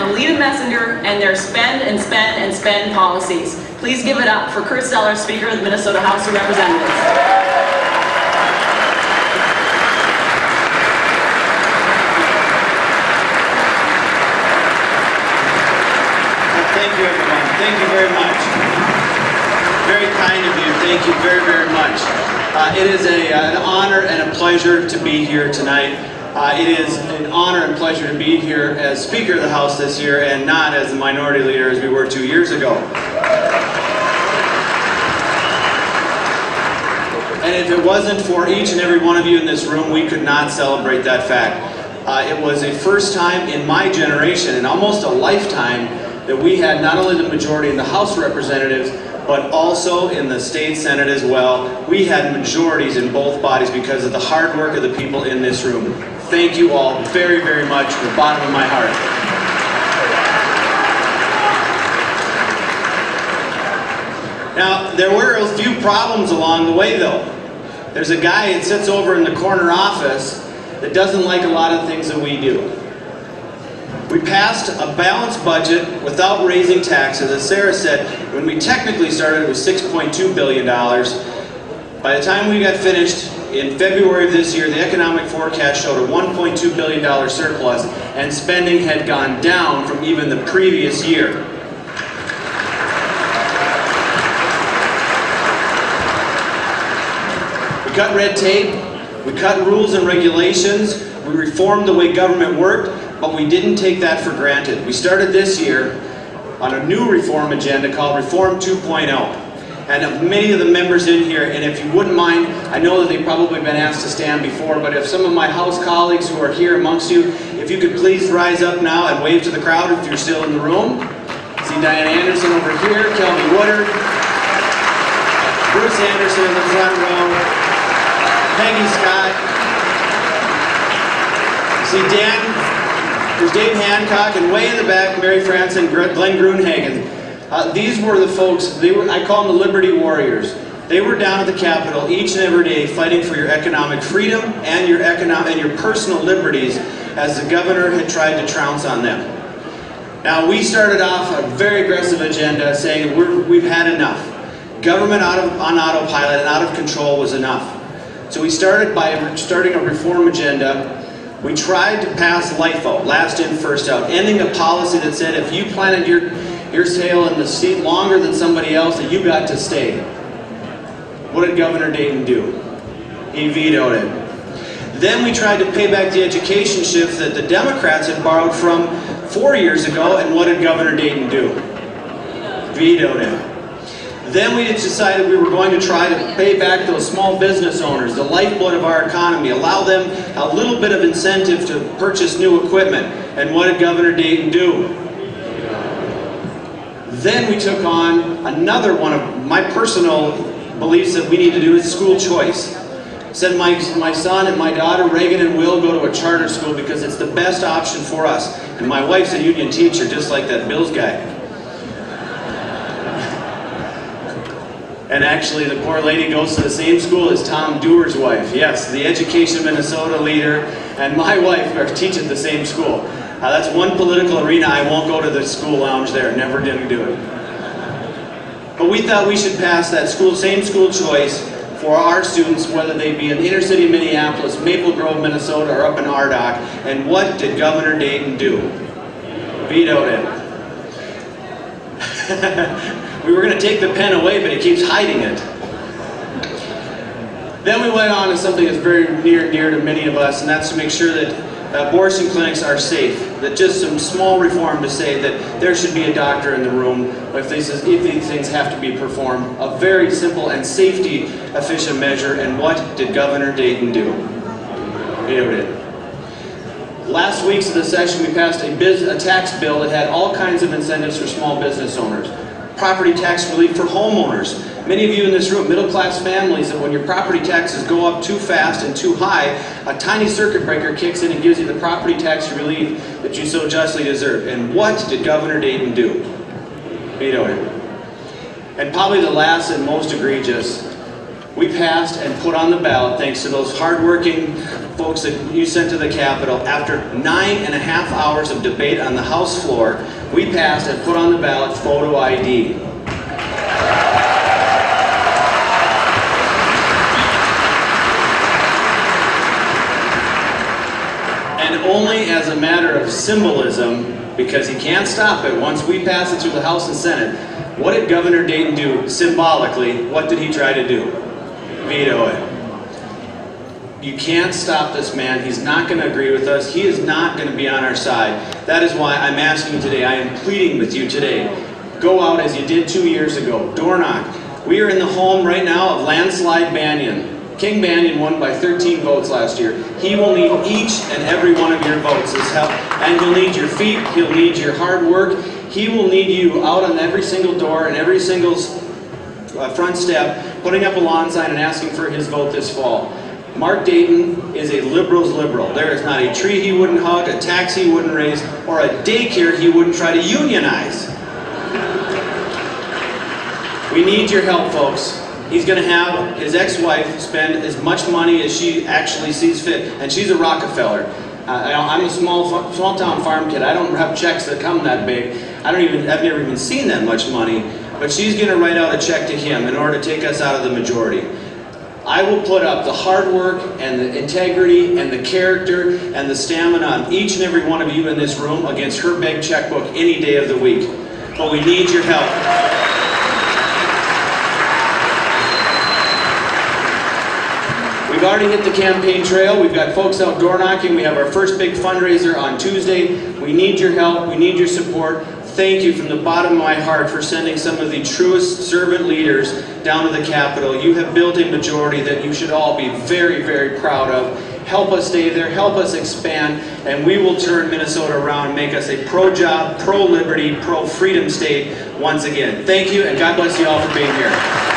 the lead a messenger and their spend and spend and spend policies. Please give it up for Kurt Zellers, Speaker of the Minnesota House of Representatives. Thank you, everyone. Thank you very much. Very kind of you. Thank you very, very much. It is an honor and a pleasure to be here tonight. It is an honor and pleasure to be here as Speaker of the House this year and not as the Minority Leader as we were 2 years ago. And if it wasn't for each and every one of you in this room, we could not celebrate that fact. It was a first time in my generation, and almost a lifetime, that we had not only the majority in the House of Representatives, but also in the state Senate as well. We had majorities in both bodies because of the hard work of the people in this room. Thank you all very, very much from the bottom of my heart. Now, there were a few problems along the way though. There's a guy that sits over in the corner office that doesn't like a lot of things that we do. We passed a balanced budget without raising taxes. As Sarah said, when we technically started, it was $6.2 billion. By the time we got finished in February of this year, the economic forecast showed a $1.2 billion surplus, and spending had gone down from even the previous year. We cut red tape, we cut rules and regulations, we reformed the way government worked, but we didn't take that for granted. We started this year on a new reform agenda called Reform 2.0. And many of the members in here, and if you wouldn't mind, I know that they've probably been asked to stand before, but if some of my House colleagues who are here amongst you, if you could please rise up now and wave to the crowd if you're still in the room. See Diane Anderson over here, Kelby Woodard, Bruce Anderson in the front row, Peggy Scott. See there's Dave Hancock, and way in the back, Mary France and Glenn Gruenhagen. These were the folks, I call them the Liberty Warriors. They were down at the Capitol each and every day fighting for your economic freedom and your personal liberties as the governor had tried to trounce on them. Now, we started off a very aggressive agenda saying we've had enough. Government on autopilot and out of control was enough. So we started by starting a reform agenda. We tried to pass LIFO, last in, first out, ending a policy that said if you planted your tail in the seat longer than somebody else, that you got to stay. What did Governor Dayton do? He vetoed it. Then we tried to pay back the education shift that the Democrats had borrowed from 4 years ago, and what did Governor Dayton do? Vetoed it. Then we decided we were going to try to pay back those small business owners, the lifeblood of our economy, allow them a little bit of incentive to purchase new equipment. And what did Governor Dayton do? Then we took on another one of my personal beliefs that we need to do is school choice. Said my son and my daughter, Reagan and Will, go to a charter school because it's the best option for us. And my wife's a union teacher, just like that Bills guy. And actually, the poor lady goes to the same school as Tom Dewar's wife. Yes, the Education Minnesota leader and my wife are teach at the same school. That's one political arena I won't go to the school lounge there. Never did do it. But we thought we should pass that same school choice for our students, whether they be in the inner city of Minneapolis, Maple Grove, Minnesota, or up in Ardoch. And what did Governor Dayton do? Vetoed it. We were going to take the pen away, but he keeps hiding it. Then we went on to something that's very near and dear to many of us, and that's to make sure that abortion clinics are safe. That just some small reform to say that there should be a doctor in the room if these things have to be performed. A very simple and safety-efficient measure, and what did Governor Dayton do? Vetoed it. Last week's of the session, we passed a tax bill that had all kinds of incentives for small business owners. Property tax relief for homeowners. Many of you in this room, middle-class families, that when your property taxes go up too fast and too high, a tiny circuit breaker kicks in and gives you the property tax relief that you so justly deserve. And what did Governor Dayton do? Vetoed it. And probably the last and most egregious, we passed and put on the ballot, thanks to those hardworking folks that you sent to the Capitol, after 9.5 hours of debate on the House floor, we passed and put on the ballot photo ID. And only as a matter of symbolism, because he can't stop it, once we pass it through the House and Senate, what did Governor Dayton do symbolically? What did he try to do? Veto it. You can't stop this man. He's not going to agree with us. He is not going to be on our side. That is why I'm asking you today, I am pleading with you today, go out as you did 2 years ago. Door knock. We are in the home right now of Landslide Banyan. King Banyan won by 13 votes last year. He will need each and every one of your votes as help. And he'll need your feet. He'll need your hard work. He will need you out on every single door and every single front step, putting up a lawn sign and asking for his vote this fall. Mark Dayton is a liberal's liberal. There is not a tree he wouldn't hug, a tax he wouldn't raise, or a daycare he wouldn't try to unionize. We need your help, folks. He's going to have his ex-wife spend as much money as she actually sees fit, and she's a Rockefeller. I'm a small-town farm kid. I don't have checks that come that big. I've never even seen that much money, but she's going to write out a check to him in order to take us out of the majority. I will put up the hard work and the integrity and the character and the stamina on each and every one of you in this room against her big checkbook any day of the week. But we need your help. We've already hit the campaign trail. We've got folks out door knocking. We have our first big fundraiser on Tuesday. We need your help. We need your support. Thank you from the bottom of my heart for sending some of the truest servant leaders down to the Capitol. You have built a majority that you should all be very, very proud of. Help us stay there, help us expand, and we will turn Minnesota around and make us a pro-job, pro-liberty, pro-freedom state once again. Thank you, and God bless you all for being here.